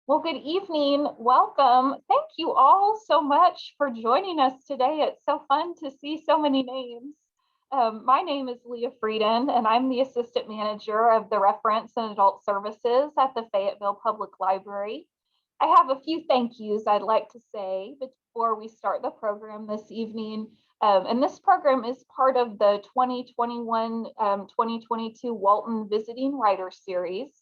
Well, good evening. Welcome. Thank you all so much for joining us today. It's so fun to see so many names. My name is Leah Frieden, and I'm the Assistant Manager of the Reference and Adult Services at the Fayetteville Public Library. I have a few thank yous I'd like to say before we start the program this evening. And this program is part of the 2021-2022 Walton Visiting Writer Series.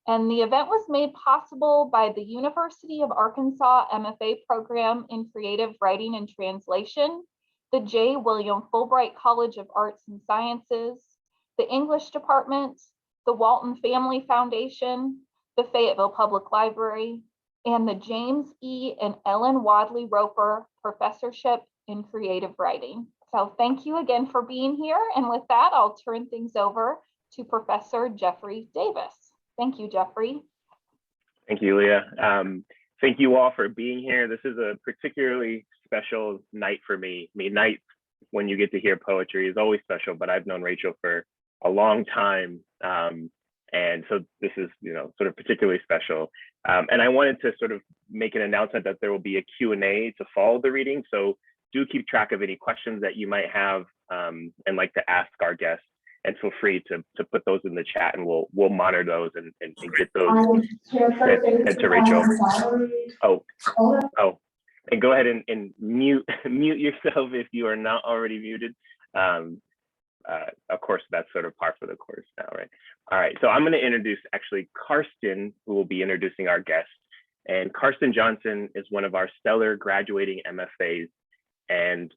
And the event was made possible by the University of Arkansas MFA program in Creative Writing and Translation, the J. William Fulbright College of Arts and Sciences, the English Department, the Walton Family Foundation, the Fayetteville Public Library, and the James E. and Ellen Wadley Roper Professorship in Creative Writing. So thank you again for being here. And with that, I'll turn things over to Professor Jeffrey Davis. Thank you, Jeffrey. Thank you, Leah. Thank you all for being here. This is a particularly special night for me. I mean, night when you get to hear poetry is always special, but I've known Rachel for a long time. And so this is, sort of particularly special. And I wanted to sort of make an announcement that there will be a Q&A to follow the reading. So do keep track of any questions that you might have and like to ask our guests. And feel free to put those in the chat, and we'll monitor those and get those sent to Rachel. Oh, and go ahead and mute yourself if you are not already muted. Of course, that's sort of par for the course now, right? All right, so I'm going to introduce actually Karsten, who will be introducing our guest. And Karsten Johnson is one of our stellar graduating MFAs, and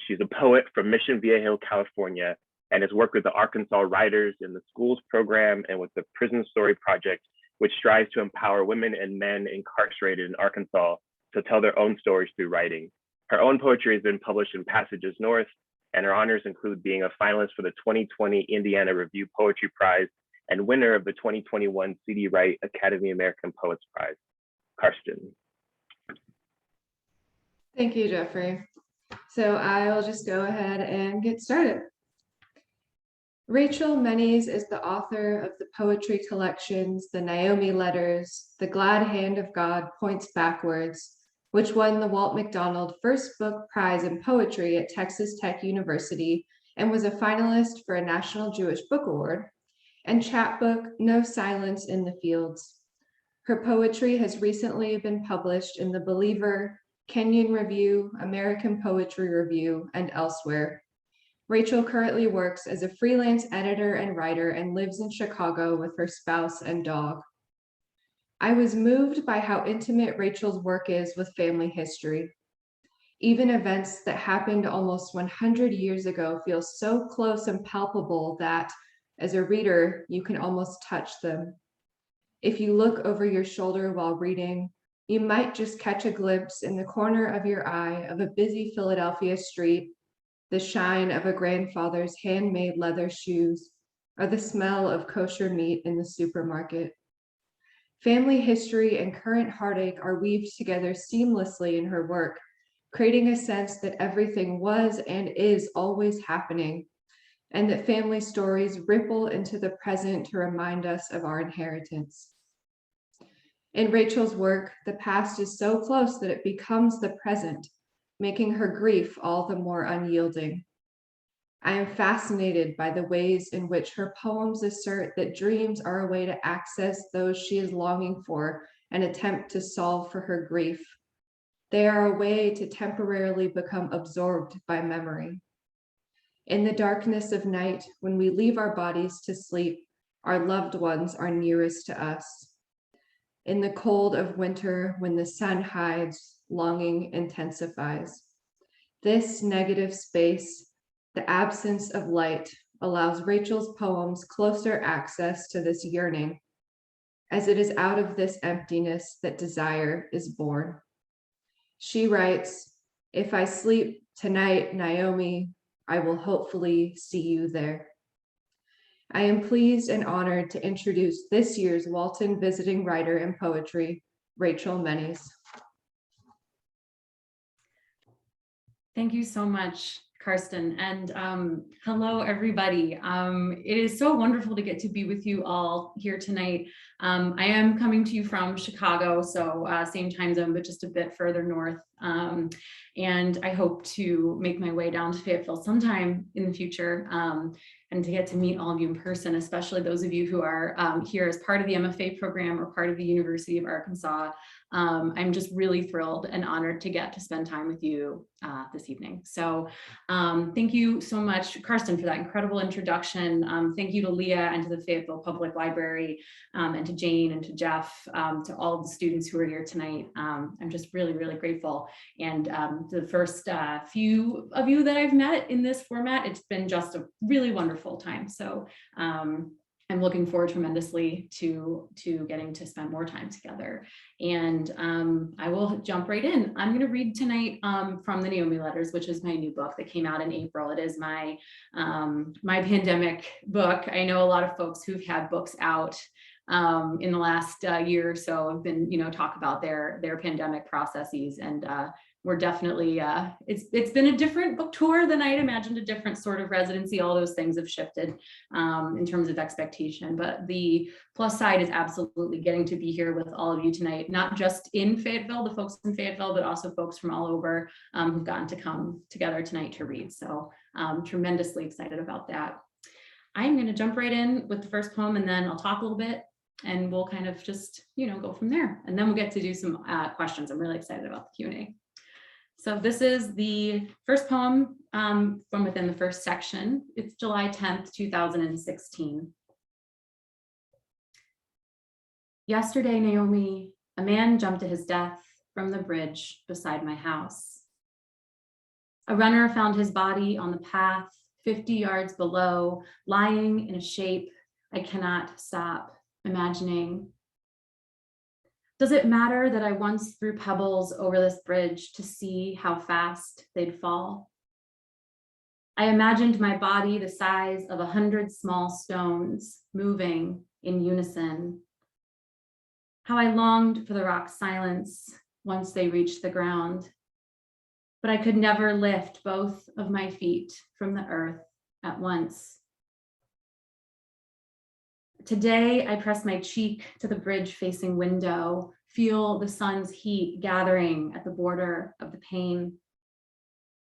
she's a poet from Mission Viejo, California, and has worked with the Arkansas Writers in the Schools program and with the Prison Story Project, which strives to empower women and men incarcerated in Arkansas to tell their own stories through writing. Her own poetry has been published in Passages North, and her honors include being a finalist for the 2020 Indiana Review Poetry Prize and winner of the 2021 C.D. Wright Academy American Poets Prize. Karsten. Thank you, Jeffrey. So I'll just go ahead and get started. Rachel Mennies is the author of the poetry collections, the Naomi Letters, The Glad Hand of God Points Backwards, which won the Walt McDonald First-Book Prize in Poetry at Texas Tech University and was a finalist for a National Jewish Book Award, and chapbook No Silence in the Fields. Her poetry has recently been published in The Believer, Kenyon Review, American Poetry Review, and elsewhere. Rachel currently works as a freelance editor and writer and lives in Chicago with her spouse and dog. I was moved by how intimate Rachel's work is with family history. Even events that happened almost 100 years ago feel so close and palpable that, as a reader, you can almost touch them. If you look over your shoulder while reading, you might just catch a glimpse in the corner of your eye of a busy Philadelphia street, the shine of a grandfather's handmade leather shoes, or the smell of kosher meat in the supermarket. Family history and current heartache are weaved together seamlessly in her work, creating a sense that everything was and is always happening, and that family stories ripple into the present to remind us of our inheritance. In Rachel's work, the past is so close that it becomes the present, making her grief all the more unyielding. I am fascinated by the ways in which her poems assert that dreams are a way to access those she is longing for and attempt to solve for her grief. They are a way to temporarily become absorbed by memory. In the darkness of night, when we leave our bodies to sleep, our loved ones are nearest to us. In the cold of winter, when the sun hides, longing intensifies. This negative space, the absence of light, allows Rachel's poems closer access to this yearning, as it is out of this emptiness that desire is born. She writes, "If I sleep tonight, Naomi, I will hopefully see you there." I am pleased and honored to introduce this year's Walton Visiting Writer in Poetry, Rachel Mennies. Thank you so much, Karsten, and hello, everybody. It is so wonderful to get to be with you all here tonight. I am coming to you from Chicago, so same time zone, but just a bit further north. And I hope to make my way down to Fayetteville sometime in the future, and to get to meet all of you in person, especially those of you who are here as part of the MFA program or part of the University of Arkansas. I'm just really thrilled and honored to get to spend time with you this evening. So thank you so much, Karsten, for that incredible introduction. Thank you to Leah and to the Fayetteville Public Library, and to Jane and to Jeff, to all of the students who are here tonight. I'm just really, really grateful. And the first few of you that I've met in this format, it's been just a really wonderful time. So I'm looking forward tremendously to getting to spend more time together. And I will jump right in. I'm going to read tonight from the Naomi Letters, which is my new book that came out in April. It is my my pandemic book. I know a lot of folks who've had books out in the last year or so have been, talk about their pandemic processes, and we're definitely, it's been a different book tour than I had imagined, a different sort of residency. All those things have shifted in terms of expectation, but the plus side is absolutely getting to be here with all of you tonight, not just in Fayetteville, the folks in Fayetteville, but also folks from all over who've gotten to come together tonight to read. So tremendously excited about that. I'm going to jump right in with the first poem, and then I'll talk a little bit, and we'll kind of just, go from there. And then we'll get to do some questions. I'm really excited about the Q&A. So this is the first poem from within the first section. It's July 10th, 2016. Yesterday, Naomi, a man jumped to his death from the bridge beside my house. A runner found his body on the path 50 yards below, lying in a shape I cannot stop imagining. Does it matter that I once threw pebbles over this bridge to see how fast they'd fall? I imagined my body the size of 100 small stones moving in unison. How I longed for the rock's silence once they reached the ground, but I could never lift both of my feet from the earth at once. Today, I press my cheek to the bridge-facing window, feel the sun's heat gathering at the border of the pane.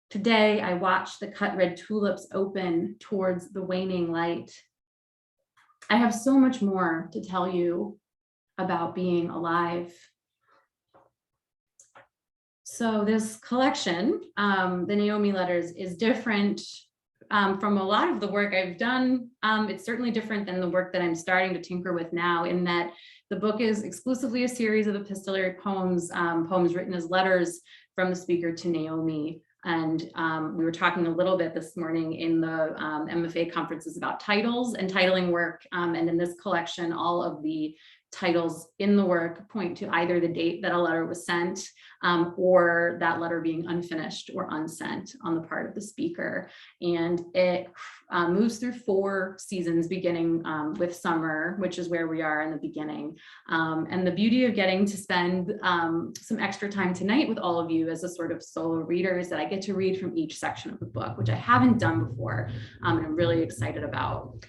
Today, I watch the cut red tulips open towards the waning light. I have so much more to tell you about being alive. So this collection, the Naomi Letters, is different from a lot of the work I've done. It's certainly different than the work that I'm starting to tinker with now, in that the book is exclusively a series of epistolary poems, poems written as letters from the speaker to Naomi. And we were talking a little bit this morning in the MFA conferences about titles and titling work. And in this collection, all of the titles in the work point to either the date that a letter was sent, or that letter being unfinished or unsent on the part of the speaker. And it moves through 4 seasons, beginning with summer, which is where we are in the beginning. And the beauty of getting to spend some extra time tonight with all of you as a sort of solo reader is that I get to read from each section of the book, which I haven't done before, and I'm really excited about.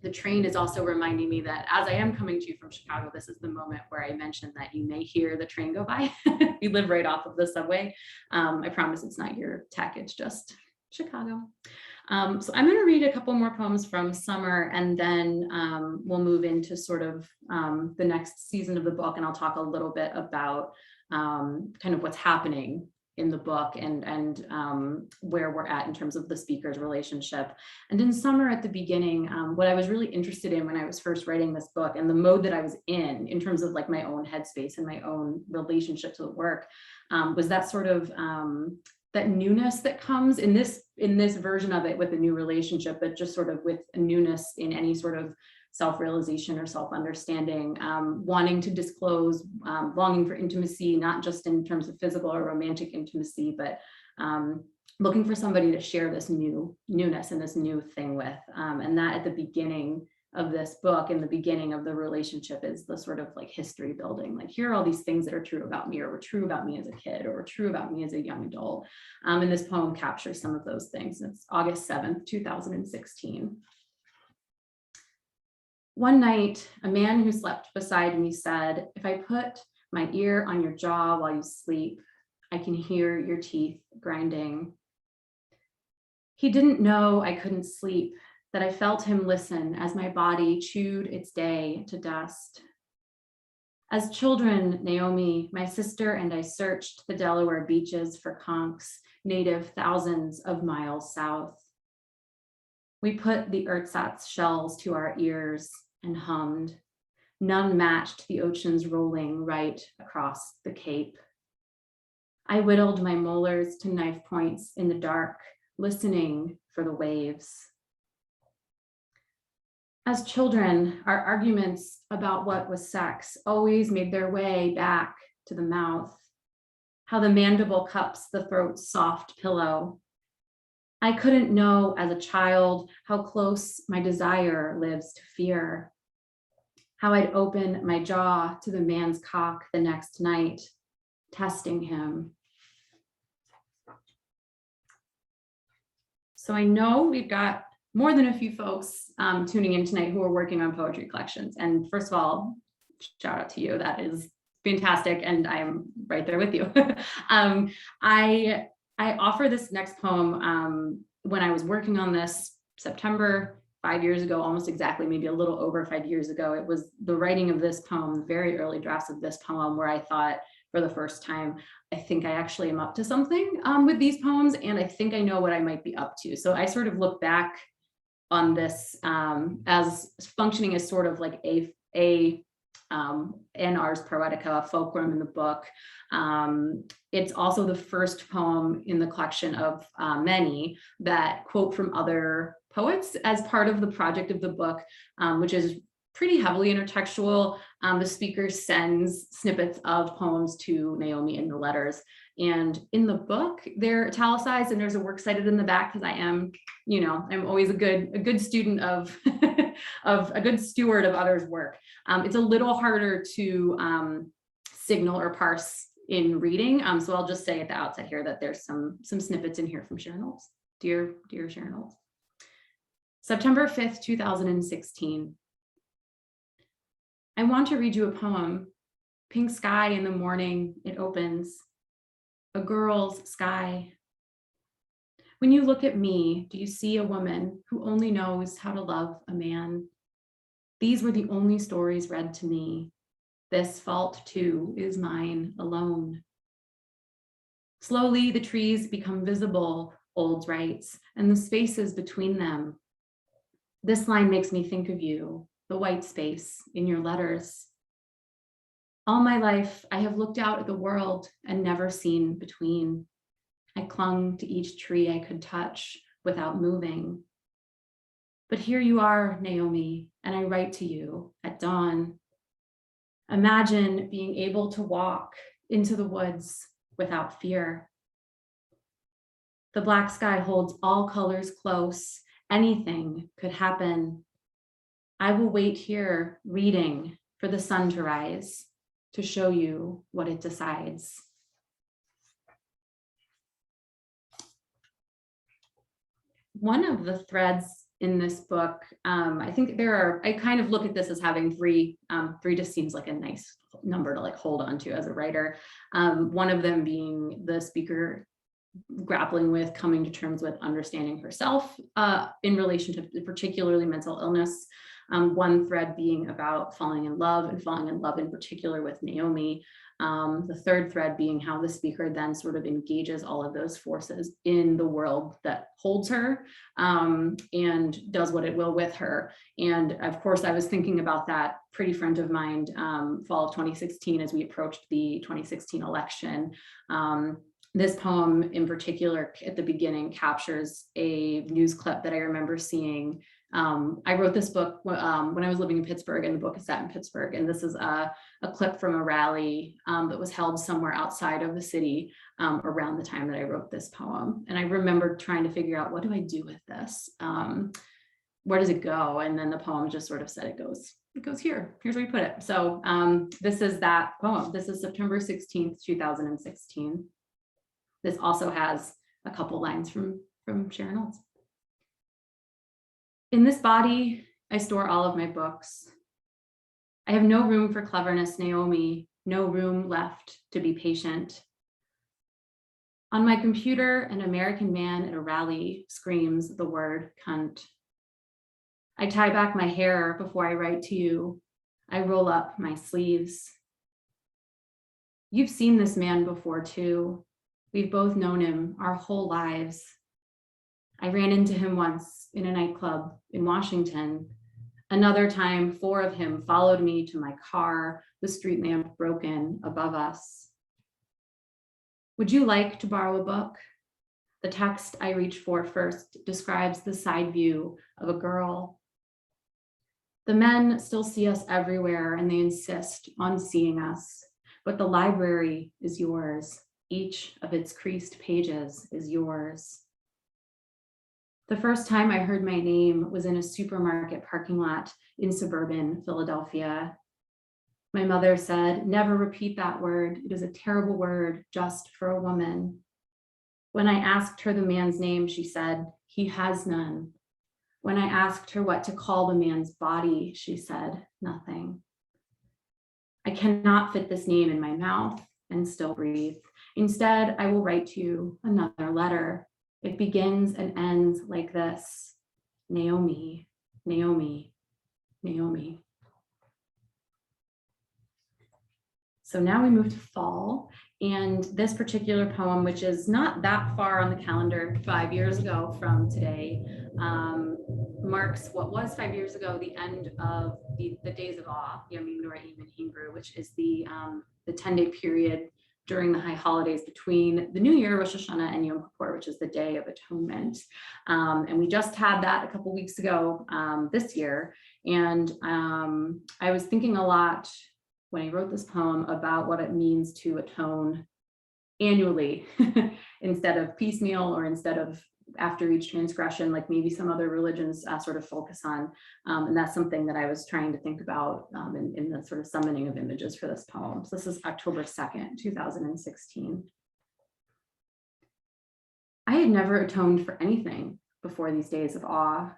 The train is also reminding me that as I am coming to you from Chicago, this is the moment where I mentioned that you may hear the train go by. We live right off of the subway. I promise it's not your tech, it's just Chicago. So I'm going to read a couple more poems from summer, and then we'll move into sort of the next season of the book, and I'll talk a little bit about kind of what's happening in the book and where we're at in terms of the speaker's relationship. And in summer at the beginning, what I was really interested in when I was first writing this book, and the mode that I was in terms of like my own headspace and my own relationship to the work, was that sort of that newness that comes in this version of it with a new relationship, but just sort of with a newness in any sort of self-realization or self-understanding, wanting to disclose, longing for intimacy, not just in terms of physical or romantic intimacy, but looking for somebody to share this newness and this new thing with. And that at the beginning of this book in the beginning of the relationship is the sort of like history building. Like, here are all these things that are true about me, or were true about me as a kid, or were true about me as a young adult. And this poem captures some of those things. It's August 7th, 2016. One night, a man who slept beside me said, "If I put my ear on your jaw while you sleep, I can hear your teeth grinding." He didn't know I couldn't sleep, that I felt him listen as my body chewed its day to dust. As children, Naomi, my sister, and I searched the Delaware beaches for conchs, native thousands of miles south. We put the ersatz shells to our ears and hummed. None matched the ocean's rolling right across the Cape. I whittled my molars to knife points in the dark, listening for the waves. As children, our arguments about what was sex always made their way back to the mouth, how the mandible cups the throat's soft pillow. I couldn't know as a child how close my desire lives to fear, how I'd open my jaw to the man's cock the next night, testing him. So I know we've got more than a few folks tuning in tonight who are working on poetry collections. And first of all, shout out to you. That is fantastic. And I'm right there with you. I offer this next poem when I was working on this September 5 years ago, almost exactly, maybe a little over 5 years ago. It was the writing of this poem, the very early drafts of this poem, where I thought for the first time, I think I actually am up to something with these poems, and I think I know what I might be up to. So I sort of look back on this as functioning as sort of like a and Ars Poetica, fulcrum in the book. It's also the first poem in the collection of many that quote from other poets as part of the project of the book, which is pretty heavily intertextual. The speaker sends snippets of poems to Naomi in the letters. And in the book, they're italicized, and there's a works cited in the back, because I am, I'm always a good student of, of a good steward of others' work. It's a little harder to signal or parse in reading. So I'll just say at the outset here that there's some snippets in here from Sharon Olds. Dear Sharon Olds. September 5th, 2016. I want to read you a poem. Pink sky in the morning, it opens. A girl's sky. When you look at me, do you see a woman who only knows how to love a man? These were the only stories read to me. This fault too is mine alone. Slowly the trees become visible, Olds writes, and the spaces between them. This line makes me think of you, the white space in your letters. All my life, I have looked out at the world and never seen between. I clung to each tree I could touch without moving. But here you are, Naomi, and I write to you at dawn. Imagine being able to walk into the woods without fear. The black sky holds all colors close. Anything could happen. I will wait here, reading for the sun to rise, to show you what it decides. One of the threads in this book, I think I kind of look at this as having three just seems like a nice number to like hold on to as a writer. One of them being the speaker grappling with coming to terms with understanding herself in relation to particularly mental illness. One thread being about falling in love, and falling in love in particular with Naomi. The third thread being how the speaker then sort of engages all of those forces in the world that holds her and does what it will with her. And of course, I was thinking about that pretty front of mind fall of 2016 as we approached the 2016 election. This poem in particular at the beginning captures a news clip that I remember seeing. I wrote this book when I was living in Pittsburgh, and the book is set in Pittsburgh. And this is a clip from a rally that was held somewhere outside of the city around the time that I wrote this poem. And I remember trying to figure out, what do I do with this? where does it go? And then the poem just sort of said it goes here. Here's where we put it. So this is that poem. This is September 16th, 2016. This also has a couple lines from Sharon Olds. In this body, I store all of my books. I have no room for cleverness, Naomi, no room left to be patient. On my computer, an American man at a rally screams the word cunt. I tie back my hair before I write to you. I roll up my sleeves. You've seen this man before too. We've both known him our whole lives. I ran into him once in a nightclub in Washington. Another time, 4 of him followed me to my car, the street lamp broken above us. Would you like to borrow a book? The text I reach for first describes the side view of a girl. The men still see us everywhere and they insist on seeing us, but the library is yours. Each of its creased pages is yours. The first time I heard my name was in a supermarket parking lot in suburban Philadelphia. My mother said, never repeat that word. It is a terrible word just for a woman. When I asked her the man's name, she said, he has none. When I asked her what to call the man's body, she said, nothing. I cannot fit this name in my mouth and still breathe. Instead, I will write to you another letter. It begins and ends like this. Naomi, Naomi, Naomi. So now we move to fall. And this particular poem, which is not that far on the calendar, 5 years ago from today, marks what was 5 years ago, the end of the Days of Awe, Yamim Noraim in Hebrew, which is the 10-day period during the high holidays between the New Year, Rosh Hashanah, and Yom Kippur, which is the Day of Atonement. And we just had that a couple weeks ago this year. And I was thinking a lot when I wrote this poem about what it means to atone annually instead of piecemeal or instead of after each transgression, like maybe some other religions sort of focus on. And that's something that I was trying to think about in the sort of summoning of images for this poem. So this is October 2nd, 2016. I had never atoned for anything before these days of awe.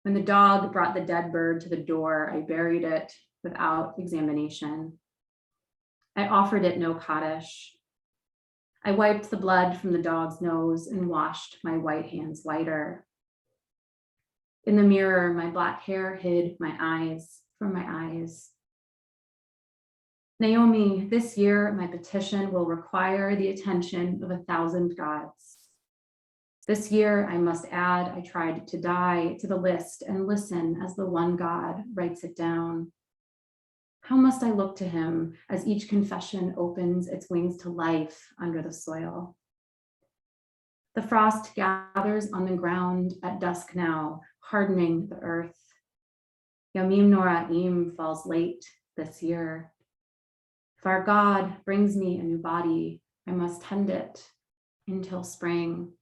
When the dog brought the dead bird to the door, I buried it without examination. I offered it no Kaddish. I wiped the blood from the dog's nose and washed my white hands whiter. In the mirror, my black hair hid my eyes from my eyes. Naomi, this year, my petition will require the attention of 1,000 gods. This year, I must add, I tried to die to the list and listen as the one God writes it down. How must I look to him as each confession opens its wings to life under the soil? The frost gathers on the ground at dusk now, hardening the earth. Yamim Noraim falls late this year. If our God brings me a new body, I must tend it until spring.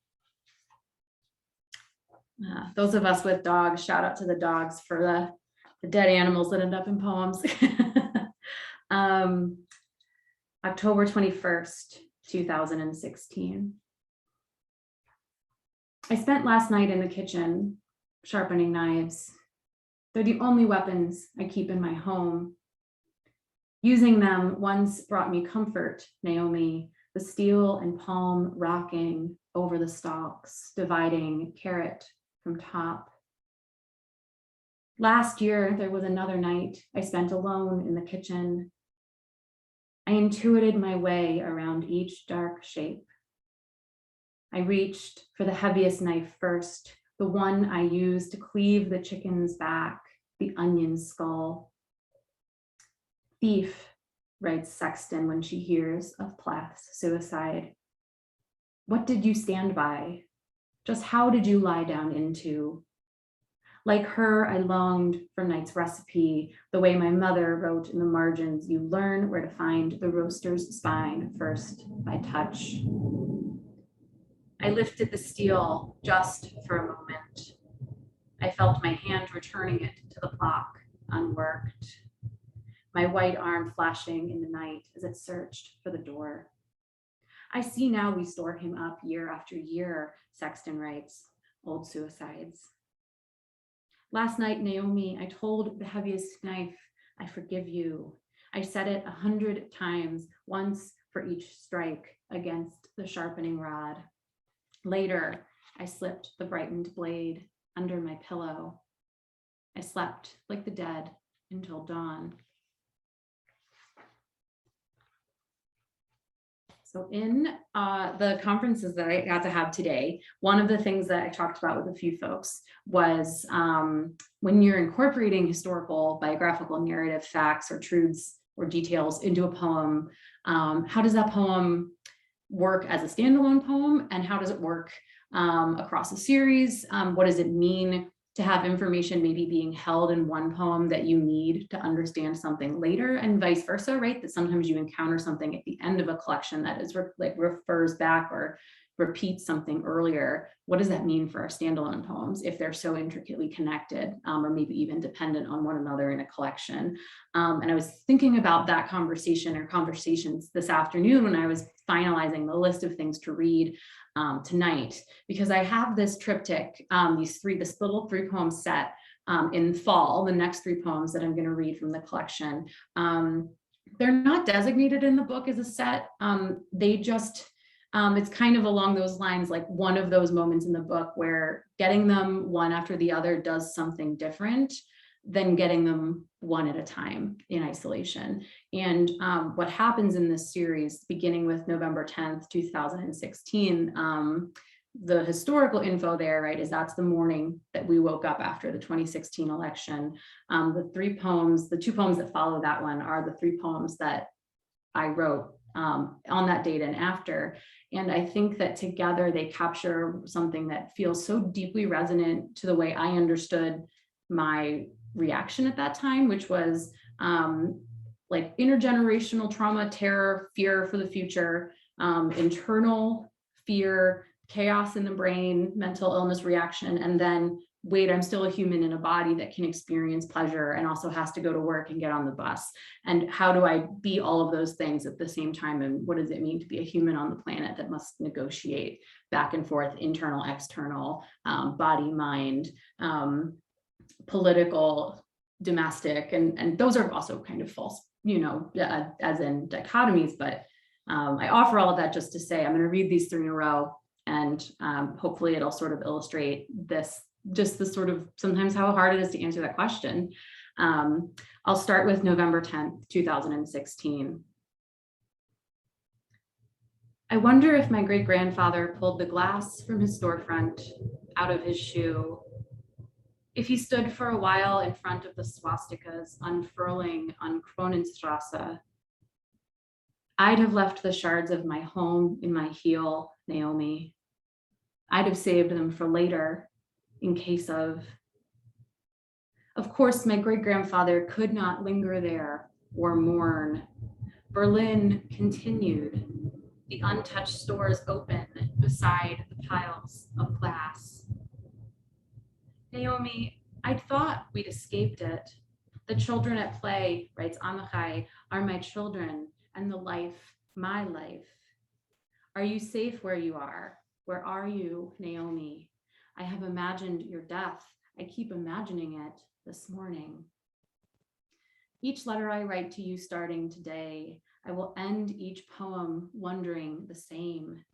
Those of us with dogs, shout out to the dogs for the dead animals that end up in poems. October 21st, 2016. I spent last night in the kitchen sharpening knives. They're the only weapons I keep in my home. Using them once brought me comfort, Naomi, the steel and palm rocking over the stalks, dividing carrot from top. Last year, there was another night I spent alone in the kitchen. I intuited my way around each dark shape. I reached for the heaviest knife first, the one I used to cleave the chicken's back, the onion skull. Thief, writes Sexton when she hears of Plath's suicide. What did you stand by? Just how did you lie down into? Like her, I longed for night's recipe, the way my mother wrote in the margins, you learn where to find the roaster's spine first by touch. I lifted the steel just for a moment. I felt my hand returning it to the clock, unworked. My white arm flashing in the night as it searched for the door. I see now we store him up year after year, Sexton writes, old suicides. Last night, Naomi, I told the heaviest knife, I forgive you. I said it 100 times, once for each strike against the sharpening rod. Later, I slipped the brightened blade under my pillow. I slept like the dead until dawn. So in the conferences that I got to have today, one of the things that I talked about with a few folks was when you're incorporating historical, biographical narrative facts or truths or details into a poem, how does that poem work as a standalone poem, and how does it work across a series? What does it mean to have information maybe being held in one poem that you need to understand something later, and vice versa, right? That sometimes you encounter something at the end of a collection that is refers back or repeats something earlier. What does that mean for our standalone poems if they're so intricately connected, or maybe even dependent on one another in a collection? And I was thinking about that conversation or conversations this afternoon when I was finalizing the list of things to read tonight, because I have this triptych, this little 3-poem set in fall, the next 3 poems that I'm going to read from the collection. They're not designated in the book as a set. They just, it's kind of along those lines, like one of those moments in the book where getting them one after the other does something different than getting them one at a time in isolation. And what happens in this series, beginning with November 10th, 2016, the historical info there, right, is that's the morning that we woke up after the 2016 election. The 2 poems that follow that one are the 3 poems that I wrote on that date and after. And I think that together they capture something that feels so deeply resonant to the way I understood my reaction at that time, which was like intergenerational trauma, terror, fear for the future, internal fear, chaos in the brain, mental illness reaction, and then wait, I'm still a human in a body that can experience pleasure and also has to go to work and get on the bus. And how do I be all of those things at the same time? And what does it mean to be a human on the planet that must negotiate back and forth, internal, external, body, mind, political, domestic, and those are also kind of false, as in dichotomies, but I offer all of that just to say I'm going to read these 3 in a row, and hopefully it'll sort of illustrate this sort of sometimes how hard it is to answer that question. I'll start with November 10th, 2016. I wonder if my great-grandfather pulled the glass from his storefront out of his shoe, if he stood for a while in front of the swastikas unfurling on Kronenstrasse. I'd have left the shards of my home in my heel, Naomi. I'd have saved them for later, in case of. Of course, my great-grandfather could not linger there or mourn. Berlin continued, the untouched stores open beside the piles of glass. Naomi, I'd thought we'd escaped it. The children at play, writes Amichai, are my children, and the life, my life. Are you safe where you are? Where are you, Naomi? I have imagined your death. I keep imagining it this morning. Each letter I write to you starting today, I will end each poem wondering the same.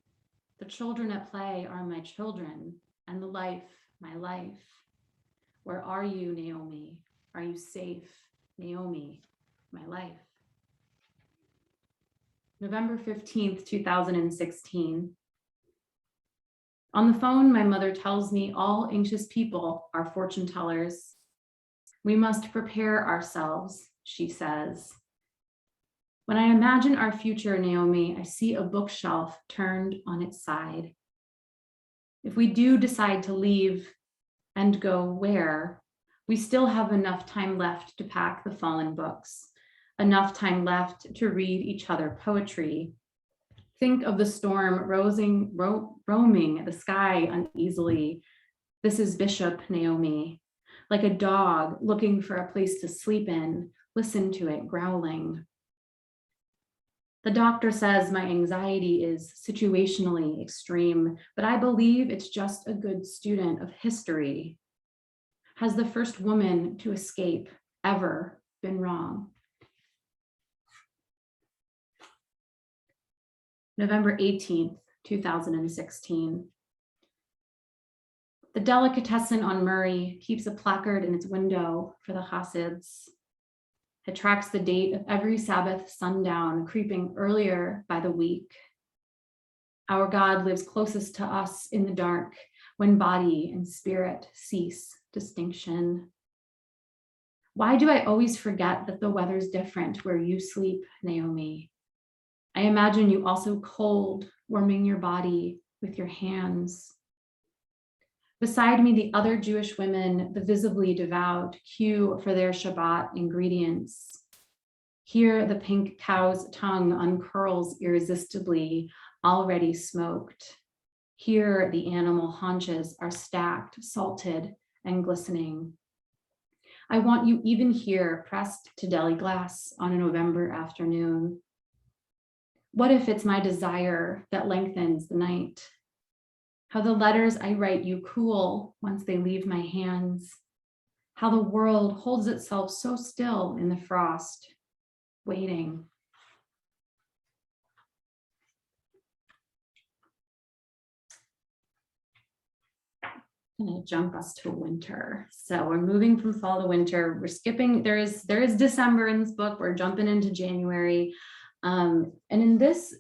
The children at play are my children, and the life, my life. Where are you, Naomi? Are you safe, Naomi, my life? November 15th, 2016. On the phone, my mother tells me all anxious people are fortune tellers. We must prepare ourselves, she says. When I imagine our future, Naomi, I see a bookshelf turned on its side. If we do decide to leave and go where, we still have enough time left to pack the fallen books, enough time left to read each other poetry. Think of the storm roaming the sky uneasily, This is Bishop, Naomi. Like a dog looking for a place to sleep in, listen to it growling. The doctor says my anxiety is situationally extreme, but I believe it's just a good student of history. Has the first woman to escape ever been wrong? November 18th, 2016. The delicatessen on Murray keeps a placard in its window for the Hasids. It tracks the date of every Sabbath sundown, creeping earlier by the week. Our God lives closest to us in the dark, when body and spirit cease distinction. Why do I always forget that the weather's different where you sleep, Naomi? I imagine you also cold, warming your body with your hands. Beside me, the other Jewish women, the visibly devout, queue for their Shabbat ingredients. Here, the pink cow's tongue uncurls irresistibly, already smoked. Here, the animal haunches are stacked, salted, and glistening. I want you even here, pressed to deli glass on a November afternoon. What if it's my desire that lengthens the night? How the letters I write you cool once they leave my hands. How the world holds itself so still in the frost, waiting. I'm gonna jump us to winter. So we're moving from fall to winter. We're skipping, there is December in this book. We're jumping into January. And in this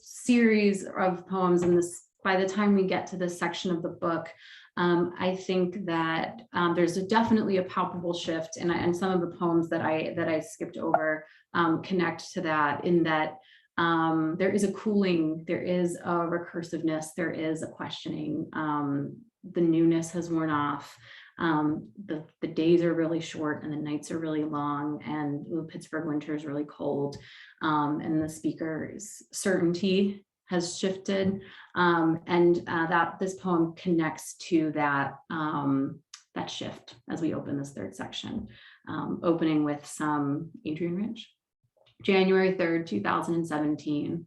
series of poems, by the time we get to this section of the book, I think that there's definitely a palpable shift, and some of the poems that I skipped over connect to that, in that there is a cooling, there is a recursiveness, there is a questioning. The newness has worn off. The days are really short and the nights are really long, and the Pittsburgh winter is really cold, and the speaker's certainty has shifted, and that this poem connects to that shift as we open this third section, opening with some Adrian Rich. January 3rd, 2017.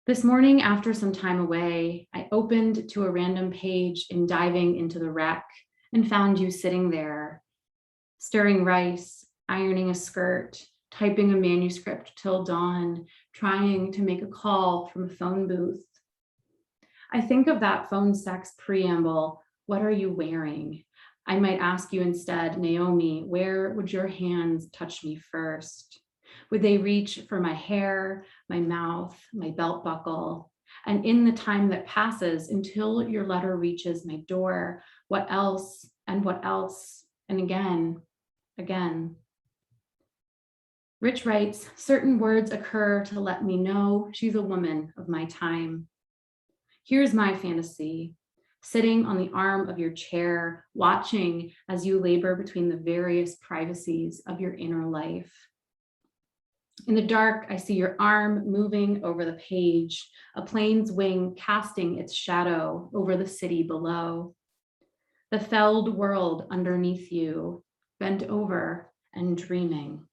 This morning, after some time away, I opened to a random page in diving into the wreck and found you sitting there, stirring rice, ironing a skirt, typing a manuscript till dawn, trying to make a call from a phone booth. I think of that phone sex preamble, what are you wearing? I might ask you instead, Naomi, where would your hands touch me first? Would they reach for my hair, my mouth, my belt buckle? And in the time that passes until your letter reaches my door, what else and what else, and again. Rich writes, certain words occur to let me know she's a woman of my time. Here's my fantasy, sitting on the arm of your chair, watching as you labor between the various privacies of your inner life. In the dark, I see your arm moving over the page, a plane's wing casting its shadow over the city below. The felled world underneath you, bent over and dreaming.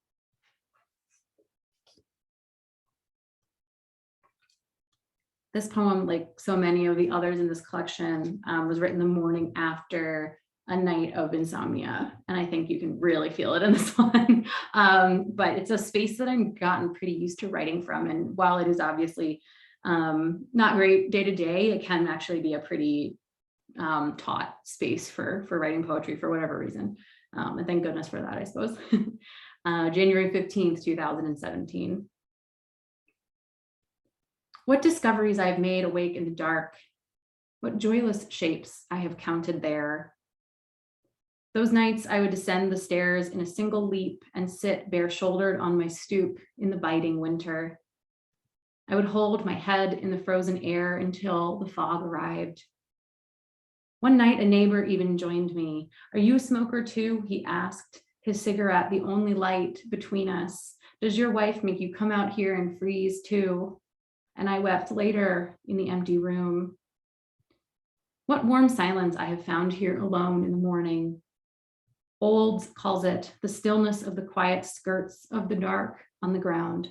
This poem, like so many of the others in this collection, was written the morning after a night of insomnia. And I think you can really feel it in this one. But it's a space that I've gotten pretty used to writing from. And while it is obviously not great day to day, it can actually be a pretty taut space for writing poetry for whatever reason. And thank goodness for that, I suppose. January 15th, 2017. What discoveries I have made awake in the dark, what joyless shapes I have counted there. Those nights I would descend the stairs in a single leap and sit bare-shouldered on my stoop in the biting winter. I would hold my head in the frozen air until the fog arrived. One night a neighbor even joined me. Are you a smoker too? He asked, his cigarette the only light between us. Does your wife make you come out here and freeze too? And I wept later in the empty room. What warm silence I have found here alone in the morning. Olds calls it the stillness of the quiet skirts of the dark on the ground.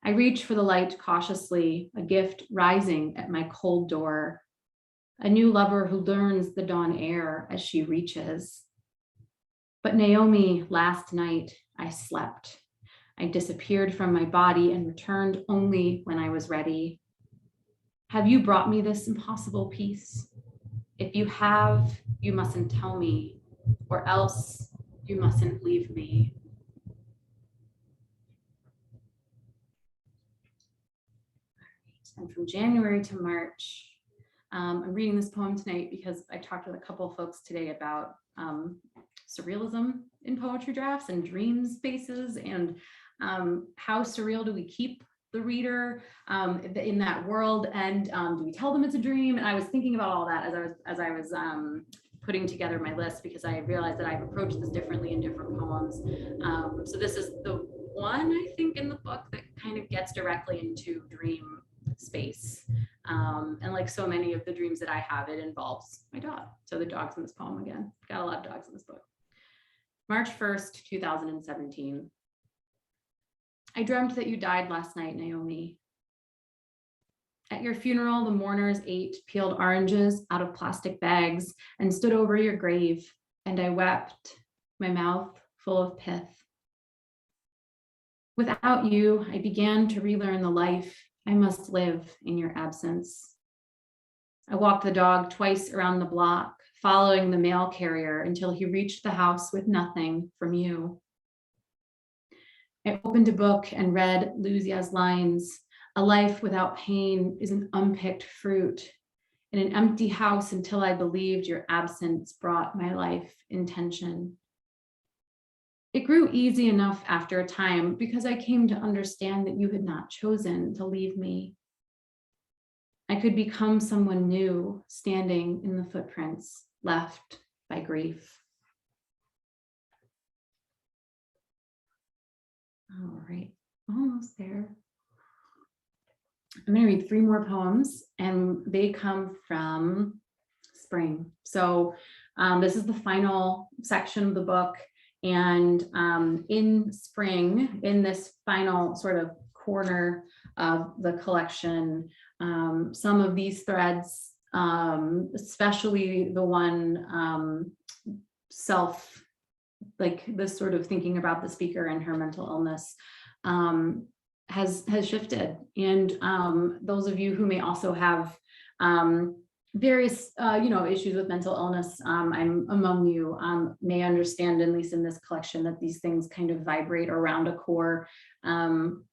I reach for the light cautiously, a gift rising at my cold door. A new lover who learns the dawn air as she reaches. But Naomi, last night I slept. I disappeared from my body and returned only when I was ready. Have you brought me this impossible peace? If you have, you mustn't tell me, or else you mustn't leave me. And from January to March, I'm reading this poem tonight because I talked with a couple of folks today about surrealism in poetry drafts and dream spaces, and how surreal do we keep the reader in that world, and do we tell them it's a dream? And I was thinking about all that as I was putting together my list, because I realized that I've approached this differently in different poems. So this is the one, I think, in the book that kind of gets directly into dream space. And like so many of the dreams that I have, it involves my dog. So the dog's in this poem again. Got a lot of dogs in this book. March 1st, 2017. I dreamt that you died last night, Naomi. At your funeral, the mourners ate peeled oranges out of plastic bags and stood over your grave, and I wept, my mouth full of pith. Without you, I began to relearn the life I must live in your absence. I walked the dog twice around the block, following the mail carrier until he reached the house with nothing from you. I opened a book and read Luzia's lines. A life without pain is an unpicked fruit. In an empty house until I believed your absence brought my life intention. It grew easy enough after a time because I came to understand that you had not chosen to leave me. I could become someone new, standing in the footprints left by grief. All right, almost there. I'm going to read 3 more poems, and they come from spring. So this is the final section of the book. And in spring, in this final sort of corner of the collection, some of these threads, especially the one like this sort of thinking about the speaker and her mental illness, has shifted. And those of you who may also have various issues with mental illness, I'm among you, may understand, at least in this collection, that these things kind of vibrate around a core.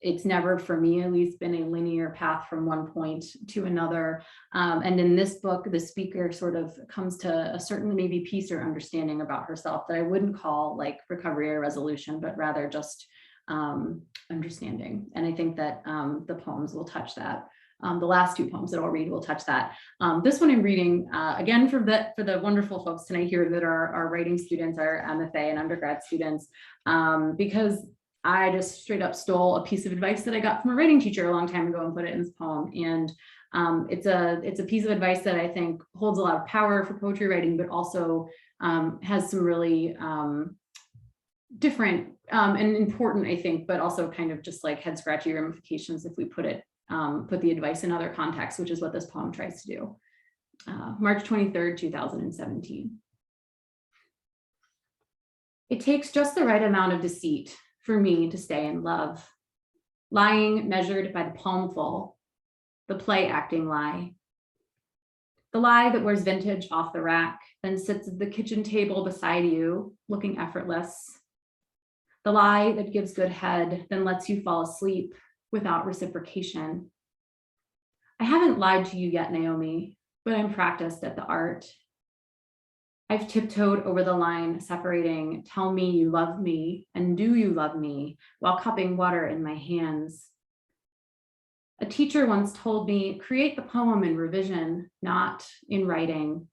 It's never, for me at least, been a linear path from one point to another. And in this book, the speaker sort of comes to a certain maybe peace or understanding about herself that I wouldn't call like recovery or resolution, but rather just understanding. And I think that the poems will touch that. The last 2 poems that I'll read will touch that. This one I'm reading, again, for the wonderful folks tonight here that are our writing students, our MFA and undergrad students, because I just straight up stole a piece of advice that I got from a writing teacher a long time ago and put it in this poem. And it's a piece of advice that I think holds a lot of power for poetry writing, but also has some really different and important, I think, but also kind of just like head scratchy ramifications if we put the advice in other contexts, which is what this poem tries to do. March 23rd, 2017. It takes just the right amount of deceit for me to stay in love. Lying measured by the palmful, the play acting lie. The lie that wears vintage off the rack, then sits at the kitchen table beside you, looking effortless. The lie that gives good head, then lets you fall asleep without reciprocation. I haven't lied to you yet, Naomi, but I'm practiced at the art. I've tiptoed over the line separating tell me you love me and do you love me while cupping water in my hands. A teacher once told me, create the poem in revision, not in writing,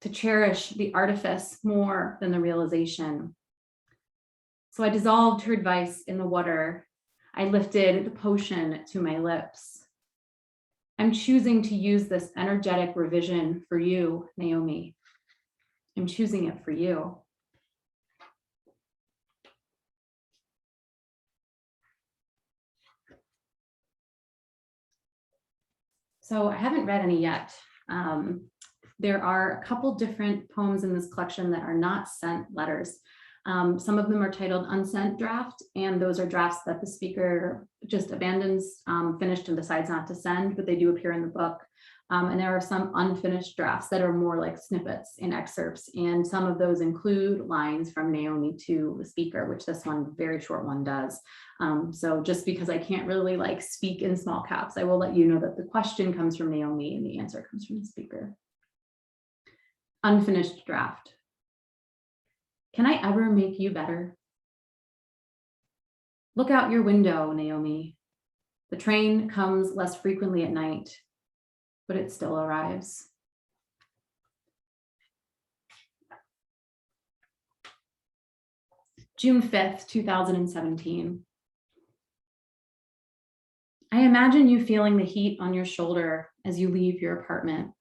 to cherish the artifice more than the realization. So I dissolved her advice in the water. I lifted the potion to my lips. I'm choosing to use this energetic revision for you, Naomi. I'm choosing it for you. So I haven't read any yet. There are a couple different poems in this collection that are not sent letters. Some of them are titled Unsent Draft, and those are drafts that the speaker just abandons, finished, and decides not to send, but they do appear in the book. And there are some unfinished drafts that are more like snippets and excerpts, and some of those include lines from Naomi to the speaker, which this one, very short one, does. So just because I can't really like speak in small caps, I will let you know that the question comes from Naomi and the answer comes from the speaker. Unfinished draft. Can I ever make you better? Look out your window, Naomi. The train comes less frequently at night, but it still arrives. June 5th, 2017. I imagine you feeling the heat on your shoulder as you leave your apartment.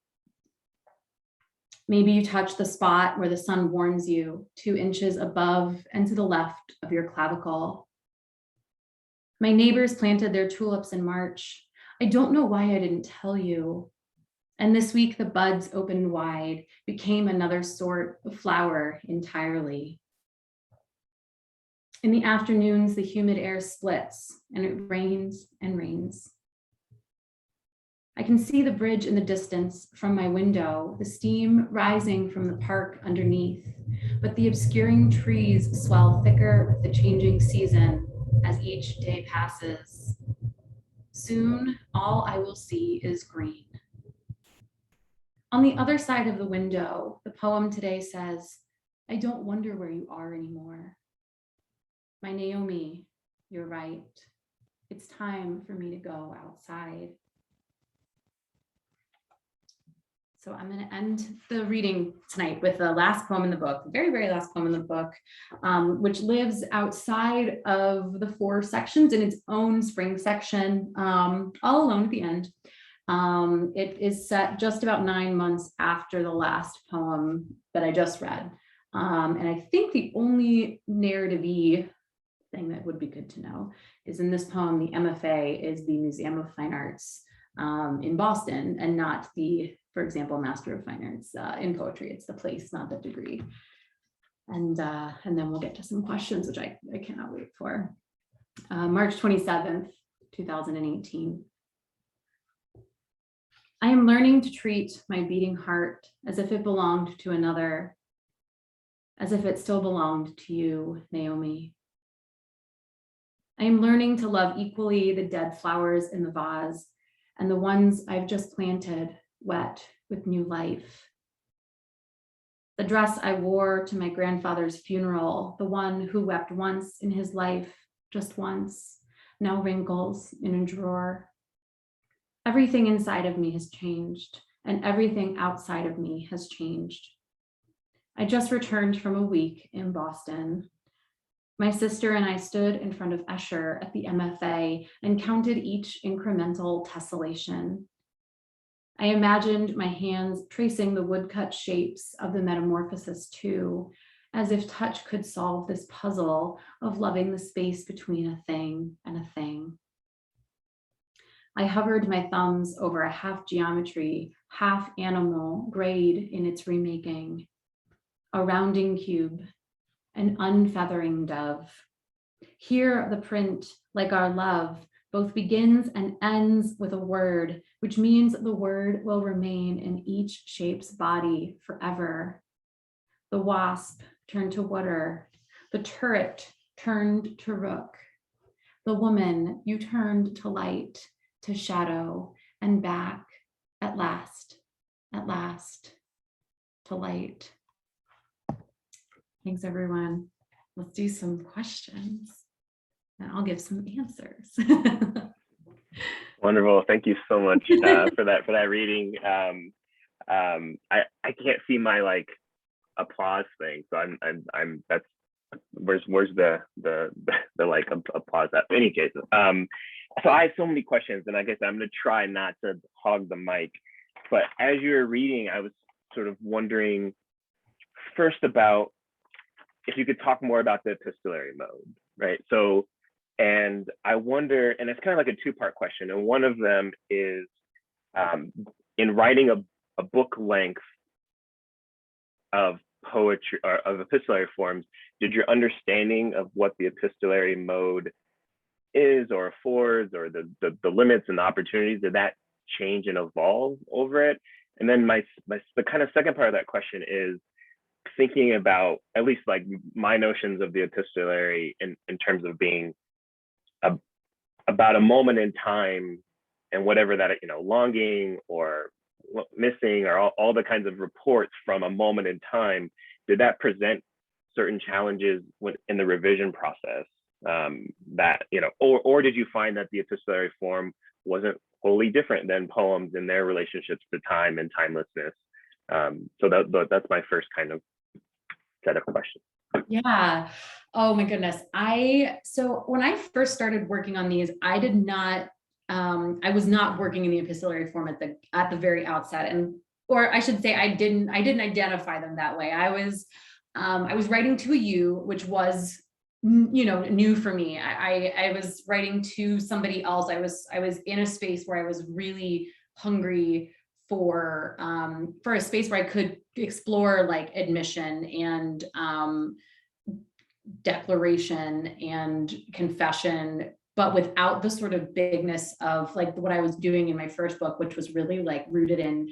Maybe you touch the spot where the sun warms you 2 inches above and to the left of your clavicle. My neighbors planted their tulips in March. I don't know why I didn't tell you. And this week the buds opened wide, became another sort of flower entirely. In the afternoons, the humid air splits and it rains and rains. I can see the bridge in the distance from my window, the steam rising from the park underneath, but the obscuring trees swell thicker with the changing season as each day passes. Soon, all I will see is green. On the other side of the window, the poem today says, I don't wonder where you are anymore. My Naomi, you're right. It's time for me to go outside. So I'm going to end the reading tonight with the last poem in the book, the very, very last poem in the book, which lives outside of the 4 sections in its own spring section, all alone at the end. It is set just about 9 months after the last poem that I just read. And I think the only narrative-y thing that would be good to know is in this poem, the MFA is the Museum of Fine Arts in Boston, and not the, for example, Master of Fine Arts in poetry. It's the place, not the degree. And then we'll get to some questions, which I cannot wait for. March 27th, 2018. I am learning to treat my beating heart as if it belonged to another, as if it still belonged to you, Naomi. I am learning to love equally the dead flowers in the vase and the ones I've just planted, wet with new life. The dress I wore to my grandfather's funeral, the one who wept once in his life, just once, now wrinkles in a drawer. Everything inside of me has changed, and everything outside of me has changed. I just returned from a week in Boston. My sister and I stood in front of Escher at the MFA and counted each incremental tessellation. I imagined my hands tracing the woodcut shapes of the metamorphosis too, as if touch could solve this puzzle of loving the space between a thing and a thing. I hovered my thumbs over a half geometry, half animal grade in its remaking, a rounding cube, an unfeathering dove. Here the print, like our love, both begins and ends with a word, which means the word will remain in each shape's body forever. The wasp turned to water, the turret turned to rook. The woman, you turned to light, to shadow, and back, at last, to light. Thanks, everyone. Let's do some questions, and I'll give some answers. Wonderful. Thank you so much for that reading. I can't see my like applause thing, so I'm that's where's the like applause at any case. so I have so many questions, and I guess I'm going to try not to hog the mic. But as you were reading, I was sort of wondering first about if you could talk more about the epistolary mode, right? So, and I wonder, and it's kind of like a two-part question, and one of them is in writing a book length of poetry or of epistolary forms, did your understanding of what the epistolary mode is or affords, or the limits and the opportunities, did that change and evolve over it? And then the kind of second part of that question is thinking about at least like my notions of the epistolary in terms of being about a moment in time, and whatever that, you know, longing or missing, or all the kinds of reports from a moment in time, did that present certain challenges in the revision process, that, you know, or did you find that the epistolary form wasn't wholly different than poems in their relationships to time and timelessness? So that's my first kind of set of questions. Yeah. Oh my goodness. So when I first started working on these, I was not working in the epistolary form at the very outset, or I should say I didn't identify them that way. I was writing to a you, which was, you know, new for me. I was writing to somebody else. I was in a space where I was really hungry for a space where I could explore like admission and declaration and confession, but without the sort of bigness of like what I was doing in my first book, which was really like rooted in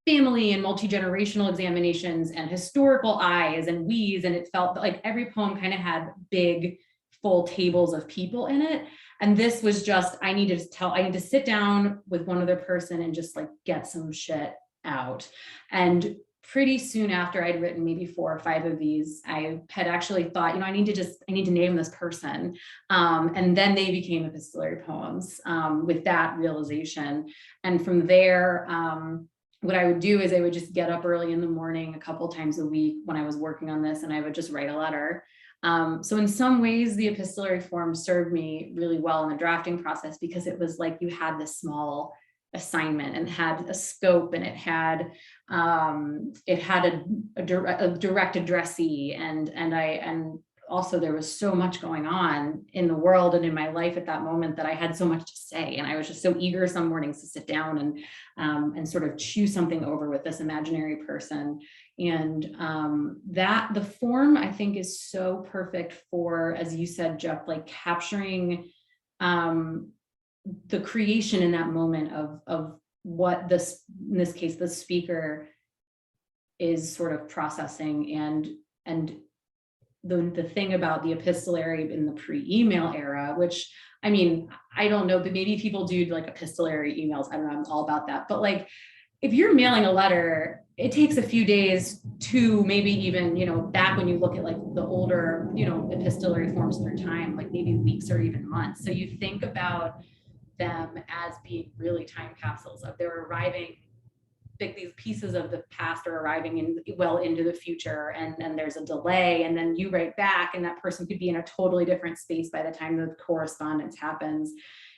family and multi-generational examinations and historical I's and we's. And it felt like every poem kind of had big, full tables of people in it. And this was just, I need to sit down with one other person and just like get some shit out. And pretty soon after I'd written maybe 4 or 5 of these, I had actually thought, you know, I need to name this person. And then they became epistolary poems with that realization. And from there, what I would do is I would just get up early in the morning a couple times a week when I was working on this, and I would just write a letter. So in some ways, the epistolary form served me really well in the drafting process, because it was like you had this small assignment and had a scope, and it had a direct addressee, and also there was so much going on in the world and in my life at that moment that I had so much to say, and I was just so eager some mornings to sit down and sort of chew something over with this imaginary person. And that the form, I think, is so perfect for, as you said, Jeff, like capturing the creation in that moment of what in this case, the speaker is sort of processing. And the thing about the epistolary in the pre-email era, which, I mean, I don't know, but maybe people do like epistolary emails. I don't know, I'm all about that. But like, if you're mailing a letter, it takes a few days to maybe even, you know, back when you look at like the older, you know, epistolary forms through time, like maybe weeks or even months. So you think about them as being really time capsules of they're arriving, like these pieces of the past are arriving well into the future, and there's a delay, and then you write back, and that person could be in a totally different space by the time the correspondence happens.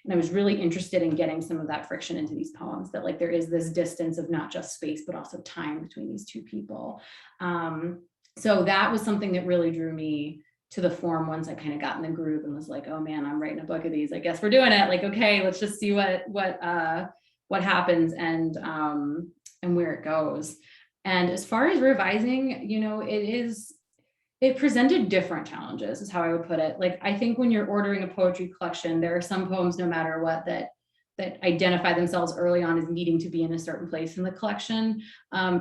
And I was really interested in getting some of that friction into these poems, that like there is this distance of not just space, but also time between these two people. So that was something that really drew me to the form once I kind of got in the groove and was like, oh man, I'm writing a book of these. I guess we're doing it. Like, okay, let's just see what happens and where it goes. And as far as revising, you know, it presented different challenges, is how I would put it. Like, I think when you're ordering a poetry collection, there are some poems, no matter what, that identify themselves early on as needing to be in a certain place in the collection.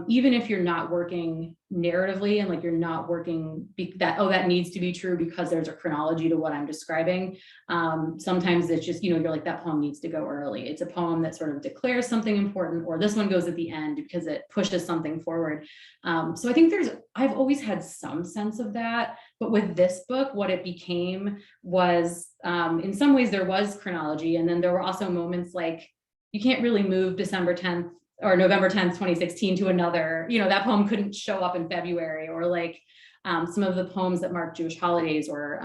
Even if you're not working narratively and like you're not working that needs to be true because there's a chronology to what I'm describing. Sometimes it's just, you know, you're like, that poem needs to go early. It's a poem that sort of declares something important, or this one goes at the end because it pushes something forward. So I think I've always had some sense of that, but with this book, what it became was, in some ways there was chronology. And then there were also moments like, you can't really move December 10th or November 10th, 2016 to another, you know, that poem couldn't show up in February, or like some of the poems that mark Jewish holidays or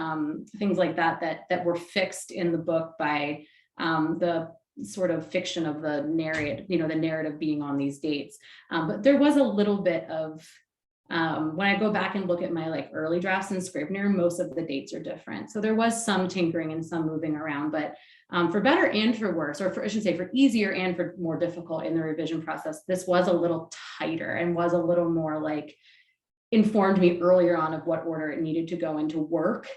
things like that were fixed in the book by the sort of fiction of the narrative, the narrative being on these dates. But there was a little bit of, when I go back and look at my like early drafts in Scrivener, most of the dates are different. So there was some tinkering and some moving around, but for better and for worse, or I should say for easier and for more difficult in the revision process, this was a little tighter and was a little more like informed me earlier on of what order it needed to go into work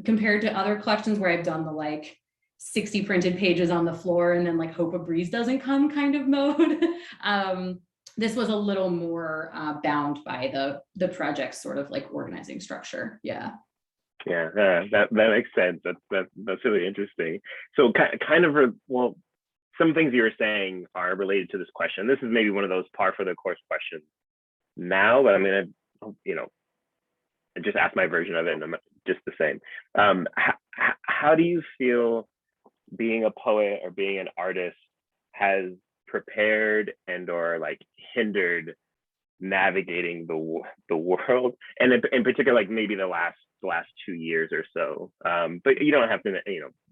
compared to other collections where I've done the like 60 printed pages on the floor and then like hope a breeze doesn't come kind of mode. This was a little more bound by the project's sort of like organizing structure. Yeah. Yeah, that makes sense. That's really interesting. So kind of, well, some things you were saying are related to this question. This is maybe one of those par for the course questions now, but I'm gonna, just ask my version of it, and I'm just the same. How do you feel being a poet or being an artist has prepared and or like hindered navigating the world, and in particular, like maybe the last 2 years or so? But you don't have to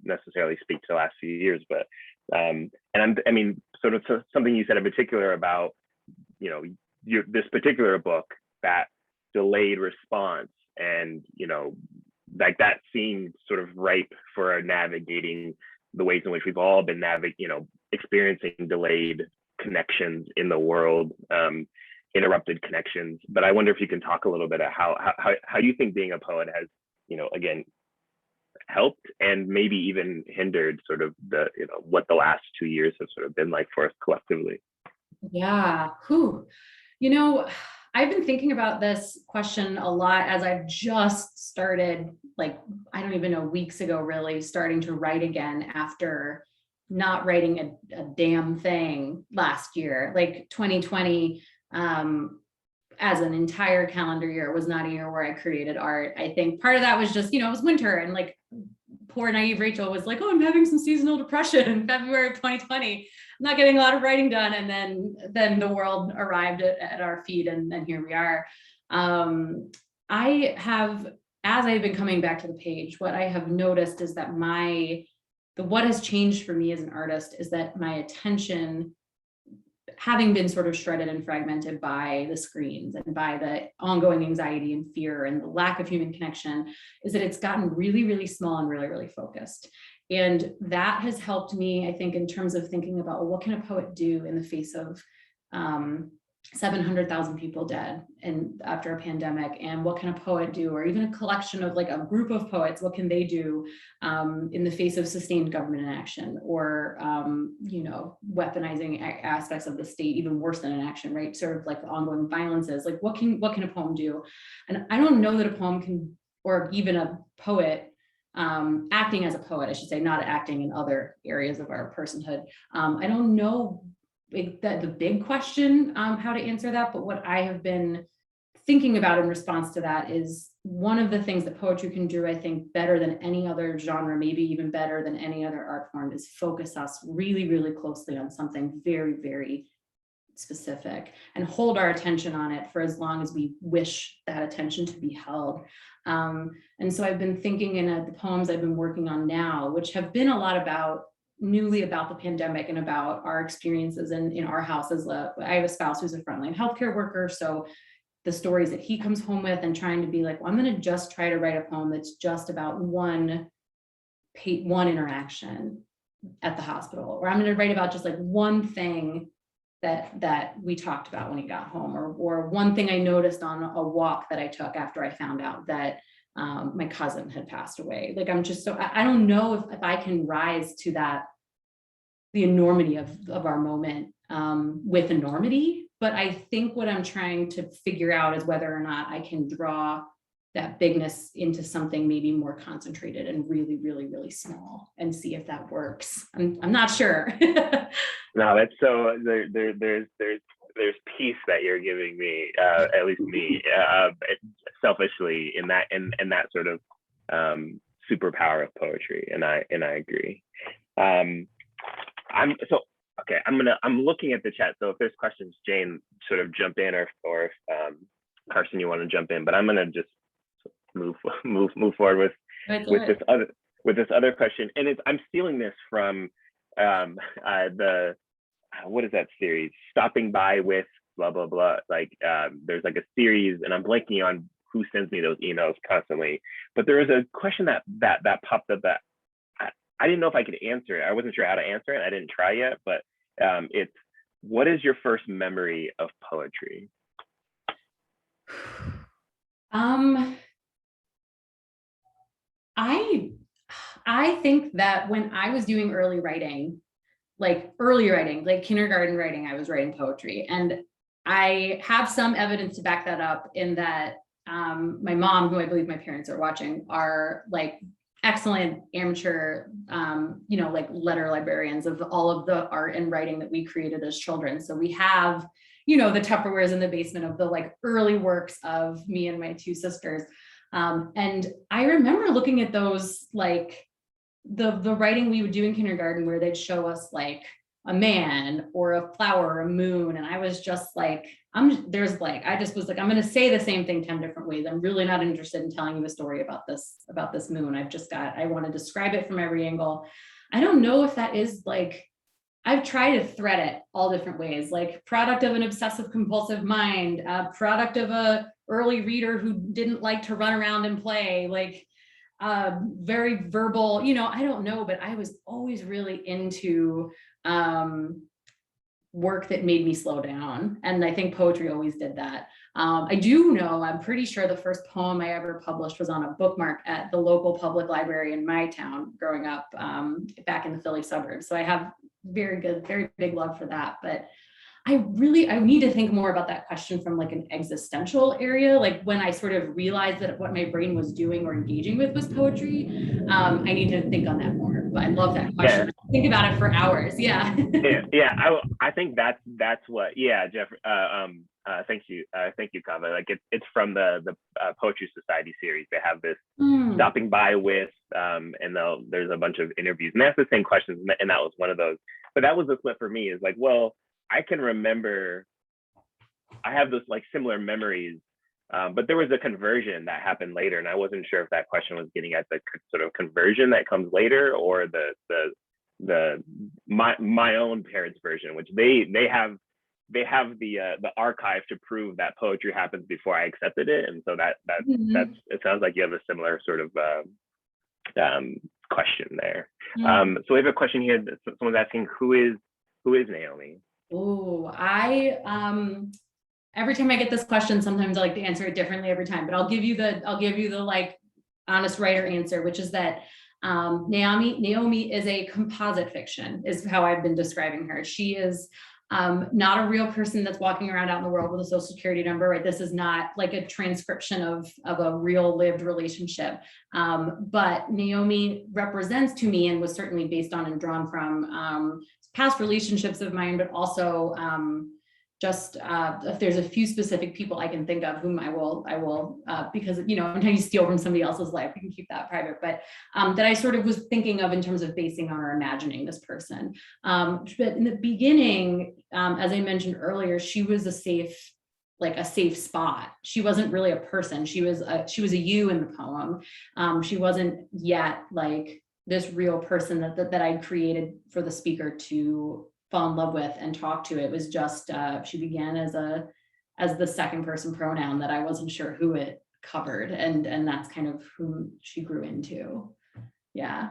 necessarily speak to the last few years, but sort of something you said in particular about this particular book, that delayed response, and like that seemed sort of ripe for navigating the ways in which we've all been experiencing delayed connections in the world, interrupted connections. But I wonder if you can talk a little bit about how you think being a poet has, again, helped and maybe even hindered sort of what the last 2 years have sort of been like for us collectively. Yeah. I've been thinking about this question a lot as I've just started, like, I don't even know, weeks ago, really starting to write again after not writing a damn thing last year. Like 2020, as an entire calendar year, was not a year where I created art. I think part of that was just, it was winter, and like poor naive Rachel was like, oh, I'm having some seasonal depression in February of 2020. I'm not getting a lot of writing done. And then the world arrived at our feet, and then here we are. I have, as I've been coming back to the page, what I have noticed is that what has changed for me as an artist is that my attention, having been sort of shredded and fragmented by the screens and by the ongoing anxiety and fear and the lack of human connection, is that it's gotten really, really small and really, really focused. And that has helped me, I think, in terms of thinking about, well, what can a poet do in the face of 700,000 people dead and after a pandemic, and what can a poet do, or even a collection of like a group of poets, what can they do in the face of sustained government inaction, or weaponizing aspects of the state, even worse than inaction, right? Sort of like the ongoing violences, like what can a poem do? And I don't know that a poem can, or even a poet acting as a poet, I should say, not acting in other areas of our personhood. I don't know the big question, how to answer that, but what I have been thinking about in response to that is one of the things that poetry can do, I think, better than any other genre, maybe even better than any other art form, is focus us really, really closely on something very, very specific and hold our attention on it for as long as we wish that attention to be held. And so I've been thinking in the poems I've been working on now, which have been a lot newly about the pandemic and about our experiences in our house. I have a spouse who's a frontline healthcare worker, so the stories that he comes home with, and trying to be like, well, I'm going to just try to write a poem that's just about one interaction at the hospital, or I'm going to write about just like one thing that we talked about when he got home, or one thing I noticed on a walk that I took after I found out that my cousin had passed away. Like, I'm just I don't know if I can rise to that, the enormity of our moment with enormity, but I think what I'm trying to figure out is whether or not I can draw that bigness into something maybe more concentrated and really, really, really small, and see if that works. I'm not sure. No, that's so there's peace that you're giving me, at least me, selfishly, in that sort of superpower of poetry, and I agree. I'm looking at the chat, so if there's questions, Jane, sort of jump in, or if Carson, you want to jump in, but I'm gonna just move forward with this other question, and I'm stealing this from the what is that series? Stopping by with blah blah blah. Like there's like a series, and I'm blanking on who sends me those emails constantly. But there was a question that popped up that I didn't know if I could answer it. I wasn't sure how to answer it. I didn't try yet, but it's, what is your first memory of poetry? I think that when I was doing early writing, like kindergarten writing, I was writing poetry. And I have some evidence to back that up in that my mom, who I believe my parents are watching, are like excellent amateur, like letter librarians of all of the art and writing that we created as children. So we have, the Tupperwares in the basement of the like early works of me and my two sisters. And I remember looking at those, like the writing we would do in kindergarten, where they'd show us like a man or a flower or a moon. And I was just like, I just was like, I'm going to say the same thing 10 different ways. I'm really not interested in telling you a story about this moon. I want to describe it from every angle. I don't know if that is like, I've tried to thread it all different ways, like product of an obsessive compulsive mind, product of a early reader who didn't like to run around and play, like very verbal, I don't know, but I was always really into work that made me slow down. And I think poetry always did that. I do know, I'm pretty sure the first poem I ever published was on a bookmark at the local public library in my town growing up, back in the Philly suburbs. So I have very big love for that. But I need to think more about that question from like an existential area. Like when I sort of realized that what my brain was doing or engaging with was poetry, I need to think on that more. But I love that question. Yeah. Think about it for hours. Yeah. I think that's what. Yeah, Jeff. Thank you, Kava. Like it's from the Poetry Society series. They have this stopping by with, and there's a bunch of interviews, and they ask the same questions, and that was one of those. But that was the flip for me. Is like, well, I can remember, I have those like similar memories, but there was a conversion that happened later, and I wasn't sure if that question was getting at the sort of conversion that comes later, or my own parents' version, which they have the archive to prove that poetry happens before I accepted it, and so that's it sounds like you have a similar sort of question there. So we have a question here. Someone's asking, who is Naomi? Oh, every time I get this question, sometimes I like to answer it differently every time, but I'll give you the like honest writer answer, which is that Naomi is a composite fiction, is how I've been describing her. She is not a real person that's walking around out in the world with a social security number, right? This is not like a transcription of a real lived relationship. But Naomi represents to me, and was certainly based on and drawn from past relationships of mine, but also if there's a few specific people I can think of whom I will because sometimes you steal from somebody else's life, we can keep that private, but that I sort of was thinking of in terms of basing on or imagining this person. But in the beginning, as I mentioned earlier, she was a safe spot. She wasn't really a person. She was a you in the poem. She wasn't yet like this real person that I created for the speaker to fall in love with and talk to. It was just she began as the second person pronoun that I wasn't sure who it covered, and that's kind of who she grew into. Yeah.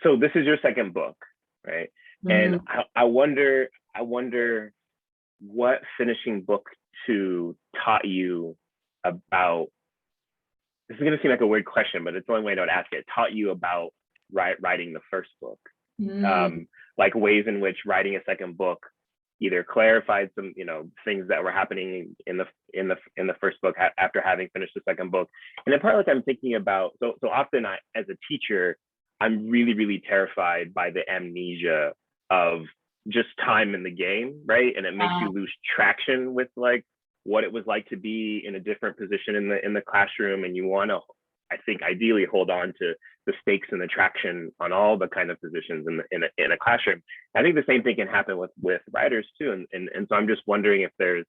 So this is your second book, right? And I wonder what finishing book two taught you about. This is going to seem like a weird question, but it's the only way I know to ask it. Taught you about writing the first book, like ways in which writing a second book either clarified some, things that were happening in the first book after having finished the second book. And then partly I'm thinking about, so often as a teacher, I'm really, really terrified by the amnesia of just time in the game, right? And it makes you lose traction with like what it was like to be in a different position in the classroom, and you want to, I think, ideally hold on to the stakes and the traction on all the kind of positions in a classroom. I think the same thing can happen with writers too, and so I'm just wondering if there's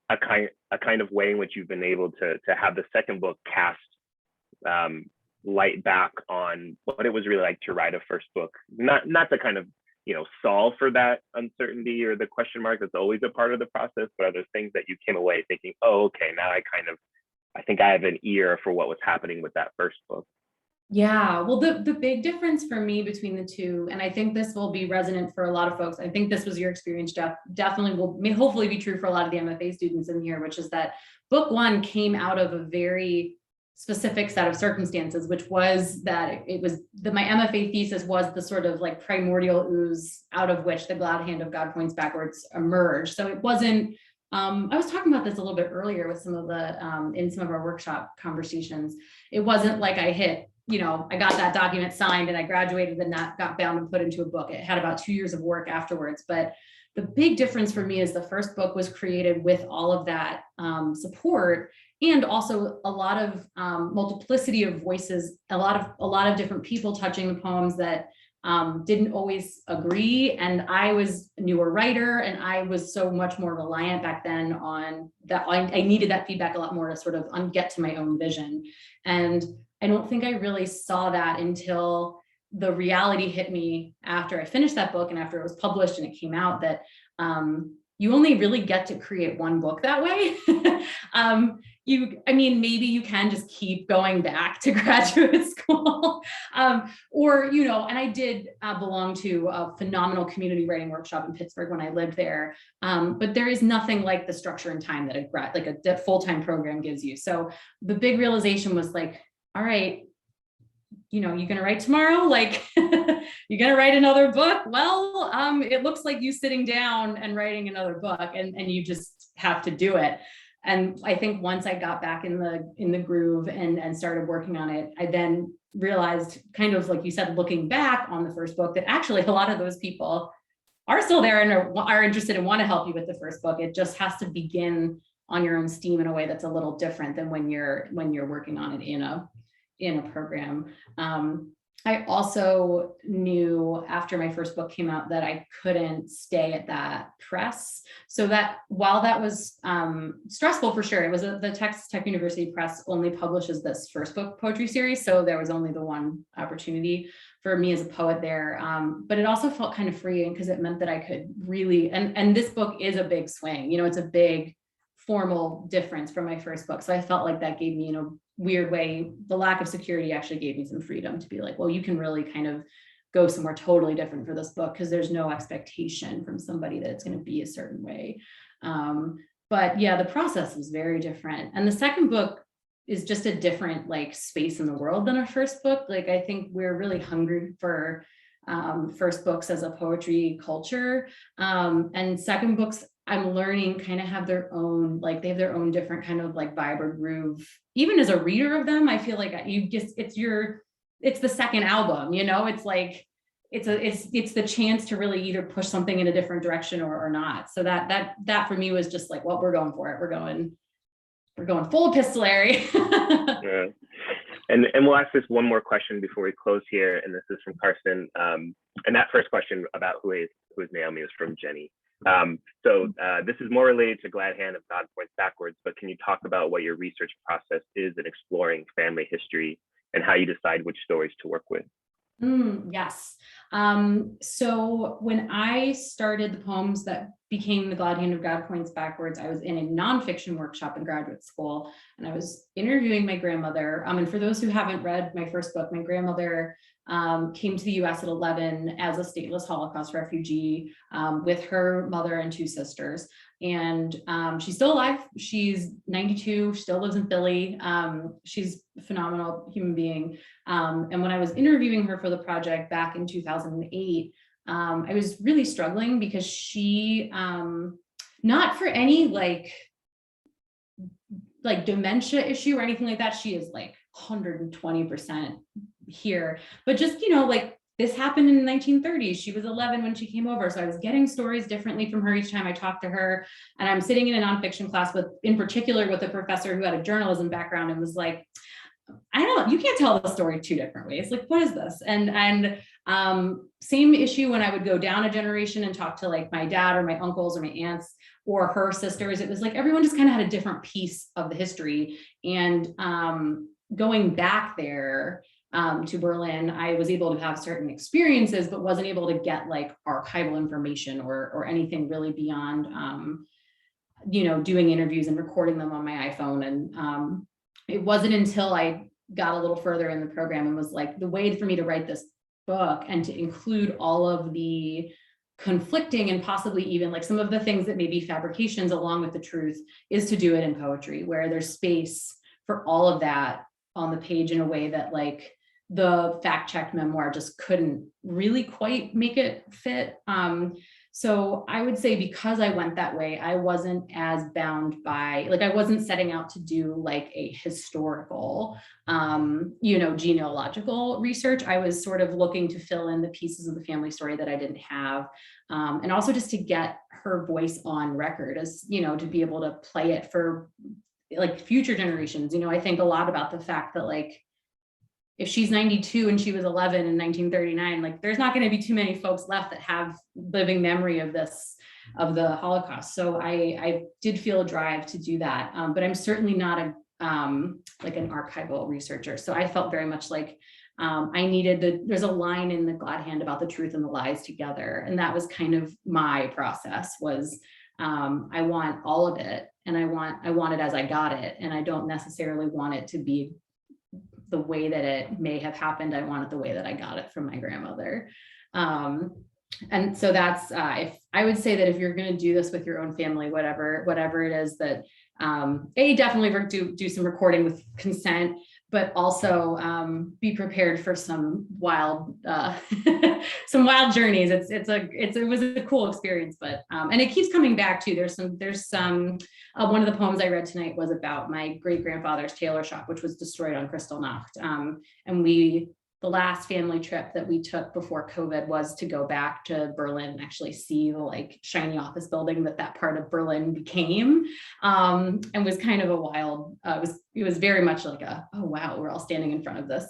a kind of way in which you've been able to have the second book cast light back on what it was really like to write a first book. Not to kind of, solve for that uncertainty or the question mark that's always a part of the process, but are there things that you came away thinking, oh, okay, now I think I have an ear for what was happening with that first book? Yeah, well, the big difference for me between the two, and I think this will be resonant for a lot of folks, I think this was your experience, Jeff, definitely may hopefully be true for a lot of the MFA students in here, which is that book one came out of a very specific set of circumstances, which was that my MFA thesis was the sort of like primordial ooze out of which the glad hand of God points backwards emerged. So it wasn't, I was talking about this a little bit earlier with some of the, in some of our workshop conversations. It wasn't like I got that document signed and I graduated and that got bound and put into a book. It had about 2 years of work afterwards. But the big difference for me is the first book was created with all of that support, and also a lot of multiplicity of voices, a lot of different people touching the poems that didn't always agree. And I was a newer writer, and I was so much more reliant back then on that. I needed that feedback a lot more to sort of get to my own vision. And I don't think I really saw that until the reality hit me after I finished that book and after it was published and it came out, that you only really get to create one book that way. Maybe you can just keep going back to graduate school, and I did belong to a phenomenal community writing workshop in Pittsburgh when I lived there. But there is nothing like the structure and time that a full-time program gives you. So the big realization was like, all right, you're going to write tomorrow? Like, you're going to write another book? Well, it looks like you sitting down and writing another book, and you just have to do it. And I think once I got back in the groove and started working on it, I then realized, kind of like you said, looking back on the first book, that actually a lot of those people are still there and are interested and want to help you with the first book. It just has to begin on your own steam in a way that's a little different than when you're working on it in a program. I also knew after my first book came out that I couldn't stay at that press. So that while that was stressful for sure, it was the Texas Tech University Press only publishes this first book poetry series. So there was only the one opportunity for me as a poet there. But it also felt kind of freeing because it meant that I could really, and this book is a big swing, it's a big formal difference from my first book. So I felt like that gave me, weird way, the lack of security actually gave me some freedom to be like, well, you can really kind of go somewhere totally different for this book because there's no expectation from somebody that it's going to be a certain way. But yeah, the process was very different. And the second book is just a different space in the world than a first book. I think we're really hungry for first books as a poetry culture. And second books, I'm learning, kind of have their own, they have their own different kind of vibe or groove. Even as a reader of them, I feel like it's the second album, it's the chance to really either push something in a different direction or not. So that for me was just well, we're going for it. We're going full epistolary. Yeah. And we'll ask this one more question before we close here. And this is from Carson. And that first question about who is Naomi is from Jenny. This is more related to Glad Hand of God Points Backwards, but can you talk about what your research process is in exploring family history and how you decide which stories to work with? Yes. So when I started the poems that became the Glad Hand of God Points Backwards, I was in a nonfiction workshop in graduate school, and I was interviewing my grandmother. And for those who haven't read my first book, my grandmother came to the US at 11 as a stateless Holocaust refugee with her mother and two sisters. And she's still alive. She's 92, she still lives in Philly. She's a phenomenal human being. And when I was interviewing her for the project back in 2008, I was really struggling because she, not for any dementia issue or anything like that, she is 120% here, but just, this happened in the 1930s. She was 11 when she came over. So I was getting stories differently from her each time I talked to her. And I'm sitting in a nonfiction class in particular with a professor who had a journalism background and was like, you can't tell the story two different ways. What is this? And same issue when I would go down a generation and talk to my dad or my uncles or my aunts or her sisters. It was everyone just kind of had a different piece of the history. And going back there to Berlin, I was able to have certain experiences, but wasn't able to get like archival information or anything really beyond, you know, doing interviews and recording them on my iPhone. And it wasn't until I got a little further in the program and was like, the way for me to write this book and to include all of the conflicting and possibly even like some of the things that may be fabrications along with the truth is to do it in poetry, where there's space for all of that on the page in a way that like the fact-checked memoir just couldn't really quite make it fit. So I would say because I went that way, I wasn't as bound by, like, I wasn't setting out to do like a historical, you know, genealogical research. I was sort of looking to fill in the pieces of the family story that I didn't have. And also just to get her voice on record, as, you know, to be able to play it for like future generations. You know, I think a lot about the fact that like, if she's 92 and she was 11 in 1939, like there's not going to be too many folks left that have living memory of this, of the Holocaust. So I did feel a drive to do that, but I'm certainly not a like an archival researcher. So I felt very much like I needed there's a line in the Glad Hand about the truth and the lies together. And that was kind of my process was I want all of it, and I want it as I got it. And I don't necessarily want it to be the way that it may have happened. I want it the way that I got it from my grandmother. And so that's, if I would say that if you're going to do this with your own family, whatever it is that, definitely do some recording with consent, but also be prepared for some wild journeys. It was a cool experience, but and it keeps coming back too. There's some one of the poems I read tonight was about my great grandfather's tailor shop, which was destroyed on Kristallnacht. And the last family trip that we took before COVID was to go back to Berlin and actually see the like shiny office building that part of Berlin became, and was kind of a wild, it was very much like oh wow, we're all standing in front of this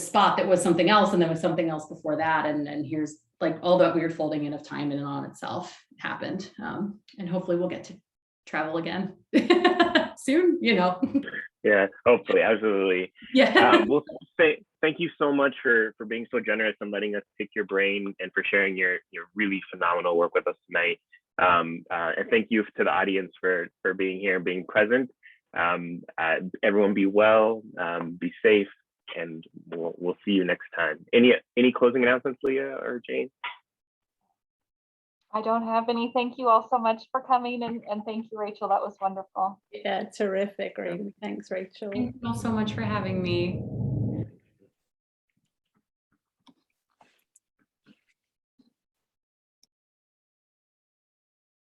spot that was something else, and there was something else before that, and here's like all that weird folding in of time in and on itself happened, and hopefully we'll get to travel again soon, you know. Yeah, hopefully, absolutely. Yeah. We'll say thank you so much for being so generous and letting us pick your brain, and for sharing your really phenomenal work with us tonight. And thank you to the audience for being here and being present. Everyone be well, be safe, and we'll see you next time. Any closing announcements, Leah or Jane? I don't have any. Thank you all so much for coming, and thank you, Rachel. That was wonderful. Yeah, terrific. Thanks, Rachel. Thank you all so much for having me.